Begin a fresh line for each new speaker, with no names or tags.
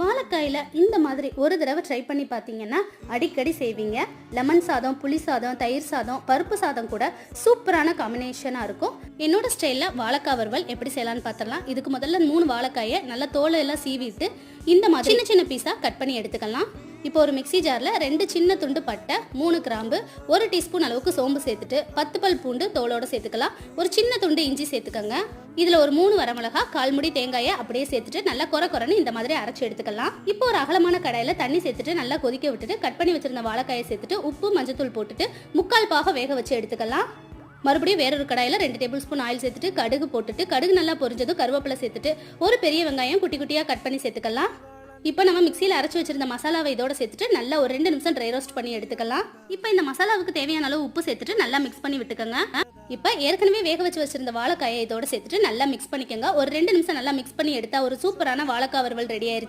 வாழைக்காயில இந்த மாதிரி ஒரு தடவை ட்ரை பண்ணி பார்த்தீங்கன்னா அடிக்கடி செய்வீங்க. லெமன் சாதம், புளி சாதம், தயிர் சாதம், பருப்பு சாதம் கூட சூப்பரான காம்பினேஷனாக இருக்கும். என்னோட ஸ்டைலில் வாழைக்காய் வறுவல் எப்படி செய்யலான்னு பார்த்துடலாம். இதுக்கு முதல்ல 3 வாழைக்காயை நல்லா தோலை எல்லாம் சீவிட்டு இந்த மாதிரி சின்ன சின்ன பீஸாக கட் பண்ணி எடுத்துக்கலாம். இப்போ ஒரு மிக்ஸி ஜாரில் 2 சின்ன துண்டு பட்டை, 3 கிராம்பு, 1 டீஸ்பூன் அளவுக்கு சோம்பு சேர்த்துட்டு 10 பல் பூண்டு தோலோட சேர்த்துக்கலாம். ஒரு சின்ன துண்டு இஞ்சி சேர்த்துக்கோங்க. இதில் ஒரு 3 வரமிளகா, 1/4 முடி தேங்காயை அப்படியே சேர்த்துட்டு நல்லா கொரன்னு இந்த மாதிரி அரைச்சி எடுத்துக்கலாம். இப்போ ஒரு அகலமான கடாயில் தண்ணி சேர்த்துட்டு நல்லா கொதிக்க விட்டுட்டு கட் பண்ணி வச்சிருந்த வாழைக்காயை சேர்த்துட்டு உப்பு மஞ்சத்தூள் போட்டுட்டு 3/4 பாக வேக வச்சு எடுத்துக்கலாம். மறுபடியும் வேறொரு கடாயில் 2 டேபிள் ஸ்பூன் ஆயில் சேர்த்துட்டு கடுகு போட்டுட்டு கடுகு நல்லா பொரிஞ்சதும் கருவேப்பிலை சேர்த்துட்டு ஒரு பெரிய வெங்காயம் குட்டி குட்டியாக கட் பண்ணி சேர்த்துக்கலாம். இப்போ நம்ம மிக்சியில் அரைச்சி வச்சிருந்த மசாலாவை இதோட சேர்த்துட்டு நல்லா ஒரு 2 நிமிஷம் ட்ரை ரோஸ்ட் பண்ணி எடுத்துக்கலாம். இப்போ இந்த மசாலாவுக்கு தேவையான அளவு உப்பு சேர்த்துட்டு நல்லா மிக்ஸ் பண்ணி விட்டுக்கோங்க. இப்போ ஏற்கனவே வேக வச்சிருந்த வாழைக்காயை இதோட சேர்த்துட்டு நல்லா மிக்ஸ் பண்ணிக்கோங்க. ஒரு 2 நிமிஷம் நல்லா மிக்ஸ் பண்ணி எடுத்தா ஒரு சூப்பரான வாழைக்காய் வறுவல் ரெடி ஆயிருச்சு.